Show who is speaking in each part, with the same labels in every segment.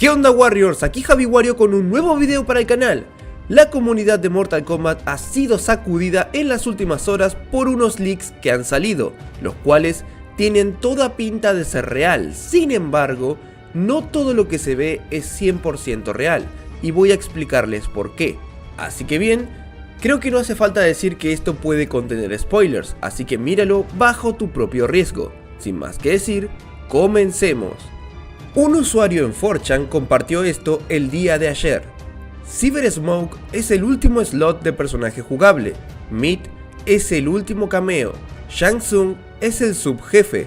Speaker 1: ¿Qué onda Warriors? Aquí Javi Wario con un nuevo video para el canal. La comunidad de Mortal Kombat ha sido sacudida en las últimas horas por unos leaks que han salido, los cuales tienen toda pinta de ser real. Sin embargo, no todo lo que se ve es 100% real, y voy a explicarles por qué. Así que bien, creo que no hace falta decir que esto puede contener spoilers, así que míralo bajo tu propio riesgo. Sin más que decir, comencemos. Un usuario en 4chan compartió esto el día de ayer. Cyber Smoke es el último slot de personaje jugable, Meat es el último cameo, Shang Tsung es el subjefe,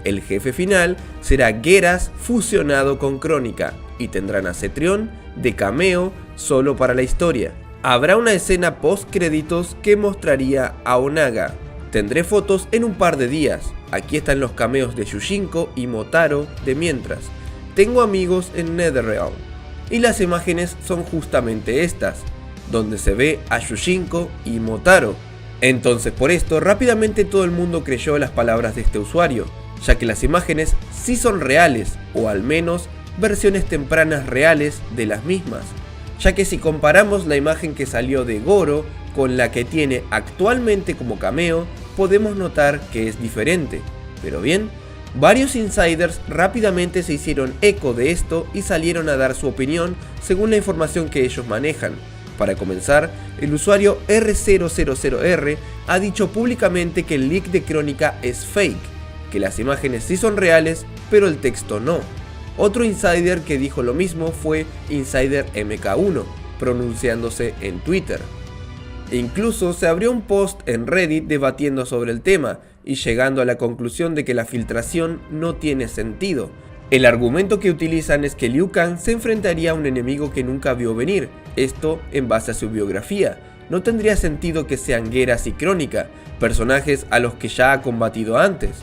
Speaker 1: el jefe final será Geras fusionado con Crónica y tendrán a Cetrion de cameo solo para la historia. Habrá una escena post créditos que mostraría a Onaga. Tendré fotos en un par de días, aquí están los cameos de Yushinko y Motaro de mientras. Tengo amigos en Netherrealm y las imágenes son justamente estas, donde se ve a Yushinko y Motaro. Entonces por esto rápidamente todo el mundo creyó las palabras de este usuario, ya que las imágenes sí son reales, o al menos versiones tempranas reales de las mismas, ya que si comparamos la imagen que salió de Goro con la que tiene actualmente como cameo, podemos notar que es diferente. Pero bien, varios insiders rápidamente se hicieron eco de esto y salieron a dar su opinión según la información que ellos manejan. Para comenzar, el usuario R000R ha dicho públicamente que el leak de Crónica es fake, que las imágenes sí son reales, pero el texto no. Otro insider que dijo lo mismo fue Insider MK1, pronunciándose en Twitter. Incluso se abrió un post en Reddit debatiendo sobre el tema y llegando a la conclusión de que la filtración no tiene sentido. El argumento que utilizan es que Liu Kang se enfrentaría a un enemigo que nunca vio venir, esto en base a su biografía. No tendría sentido que sean Geras y Crónica, personajes a los que ya ha combatido antes.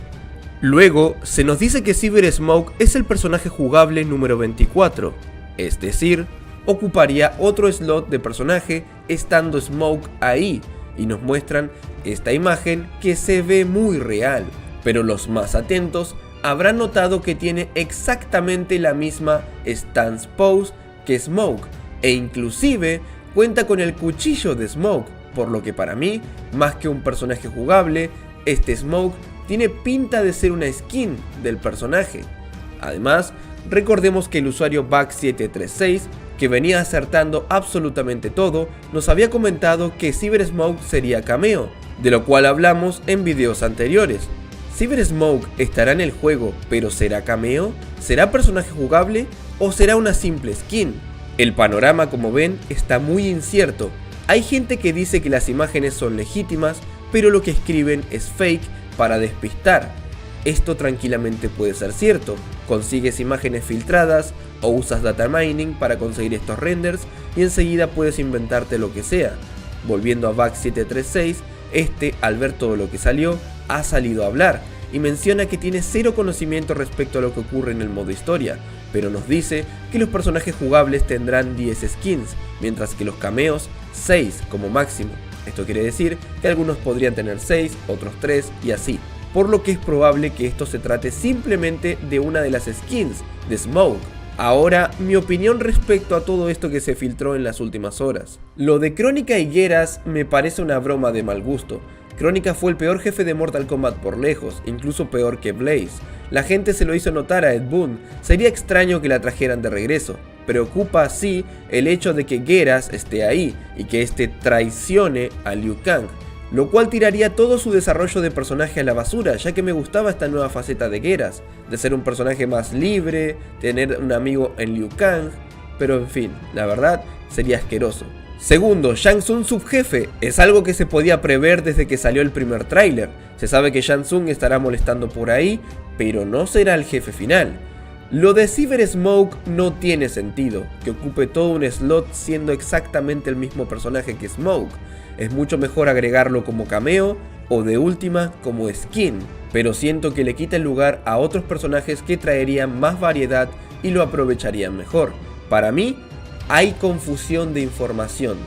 Speaker 1: Luego, se nos dice que Cyber Smoke es el personaje jugable número 24, es decir, ocuparía otro slot de personaje estando Smoke ahí, y nos muestran esta imagen que se ve muy real, pero los más atentos habrán notado que tiene exactamente la misma stance pose que Smoke, e inclusive cuenta con el cuchillo de Smoke, por lo que para mí, más que un personaje jugable, este Smoke tiene pinta de ser una skin del personaje. Además, recordemos que el usuario Bug736, que venía acertando absolutamente todo, nos había comentado que Cyber Smoke sería cameo, de lo cual hablamos en videos anteriores. ¿Cyber Smoke estará en el juego, pero será cameo? ¿Será personaje jugable o será una simple skin? El panorama, como ven, está muy incierto. Hay gente que dice que las imágenes son legítimas, pero lo que escriben es fake para despistar. Esto tranquilamente puede ser cierto, consigues imágenes filtradas o usas data mining para conseguir estos renders y enseguida puedes inventarte lo que sea. Volviendo a Bug736, al ver todo lo que salió, ha salido a hablar y menciona que tiene cero conocimiento respecto a lo que ocurre en el modo historia, pero nos dice que los personajes jugables tendrán 10 skins, mientras que los cameos 6 como máximo. Esto quiere decir que algunos podrían tener 6, otros 3 y así, por lo que es probable que esto se trate simplemente de una de las skins de Smoke. Ahora, mi opinión respecto a todo esto que se filtró en las últimas horas. Lo de Crónica y Geras me parece una broma de mal gusto. Crónica fue el peor jefe de Mortal Kombat por lejos, incluso peor que Blaze. La gente se lo hizo notar a Ed Boon, sería extraño que la trajeran de regreso. Preocupa así el hecho de que Geras esté ahí y que este traicione a Liu Kang, lo cual tiraría todo su desarrollo de personaje a la basura, ya que me gustaba esta nueva faceta de Geras, de ser un personaje más libre, tener un amigo en Liu Kang, pero en fin, la verdad sería asqueroso. Segundo, Shang Tsung subjefe, es algo que se podía prever desde que salió el primer tráiler. Se sabe que Shang Tsung estará molestando por ahí, pero no será el jefe final. Lo de Cyber Smoke no tiene sentido, que ocupe todo un slot siendo exactamente el mismo personaje que Smoke. Es mucho mejor agregarlo como cameo o de última como skin, pero siento que le quita el lugar a otros personajes que traerían más variedad y lo aprovecharían mejor. Para mí, hay confusión de información.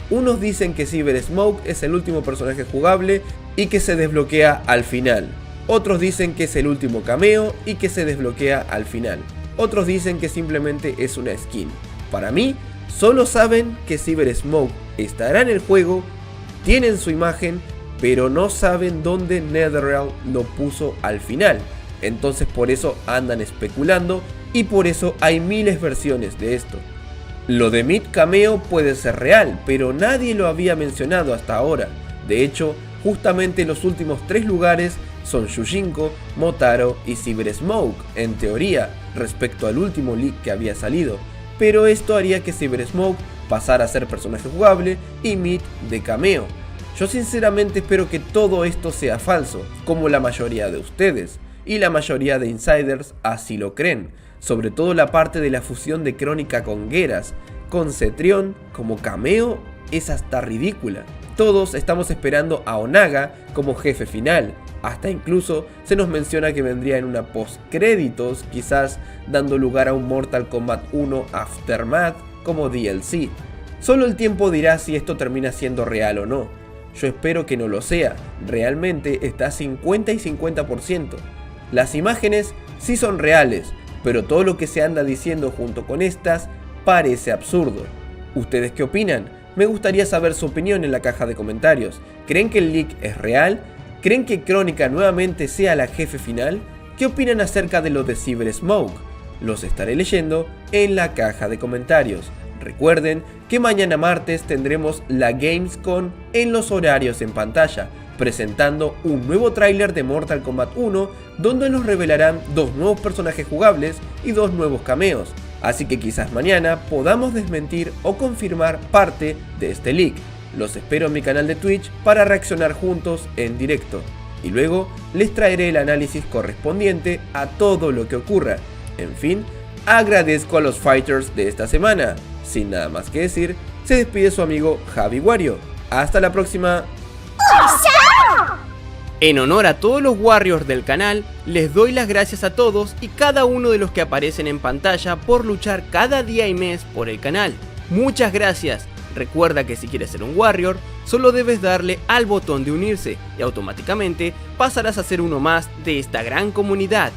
Speaker 1: Unos dicen que Cyber Smoke es el último personaje jugable y que se desbloquea al final. Otros dicen que es el último cameo y que se desbloquea al final. otros dicen que simplemente es una skin. Para mí, solo saben que Cyber Smoke estará en el juego, tienen su imagen, pero no saben dónde NetherRealm lo puso al final. Entonces por eso andan especulando y por eso hay miles versiones de esto. Lo de Mid Cameo puede ser real, pero nadie lo había mencionado hasta ahora. De hecho, justamente los últimos 3 lugares son Shujinko, Motaro y Cyber Smoke, en teoría, respecto al último leak que había salido. Pero esto haría que Cyber Smoke pasara a ser personaje jugable y Mid de cameo. Yo sinceramente espero que todo esto sea falso, como la mayoría de ustedes, y la mayoría de insiders así lo creen, sobre todo la parte de la fusión de Crónica con Geras, con Cetrion como cameo es hasta ridícula. Todos estamos esperando a Onaga como jefe final, hasta incluso se nos menciona que vendría en una post créditos, quizás dando lugar a un Mortal Kombat 1 Aftermath como DLC. Solo el tiempo dirá si esto termina siendo real o no. Yo espero que no lo sea, realmente está 50 y 50%. Las imágenes sí son reales, pero todo lo que se anda diciendo junto con estas parece absurdo. ¿Ustedes qué opinan? Me gustaría saber su opinión en la caja de comentarios. ¿Creen que el leak es real? ¿Creen que Crónica nuevamente sea la jefe final? ¿Qué opinan acerca de lo de Cyber Smoke? Los estaré leyendo en la caja de comentarios. Recuerden que mañana martes tendremos la Gamescom en los horarios en pantalla, presentando un nuevo tráiler de Mortal Kombat 1 donde nos revelarán 2 nuevos personajes jugables y 2 nuevos cameos, así que quizás mañana podamos desmentir o confirmar parte de este leak. Los espero en mi canal de Twitch para reaccionar juntos en directo, y luego les traeré el análisis correspondiente a todo lo que ocurra. En fin, agradezco a los fighters de esta semana. Sin nada más que decir, se despide su amigo Javi Wario. Hasta la próxima.
Speaker 2: En honor a todos los Warriors del canal, les doy las gracias a todos y cada uno de los que aparecen en pantalla por luchar cada día y mes por el canal. Muchas gracias. Recuerda que si quieres ser un Warrior, solo debes darle al botón de unirse y automáticamente pasarás a ser uno más de esta gran comunidad.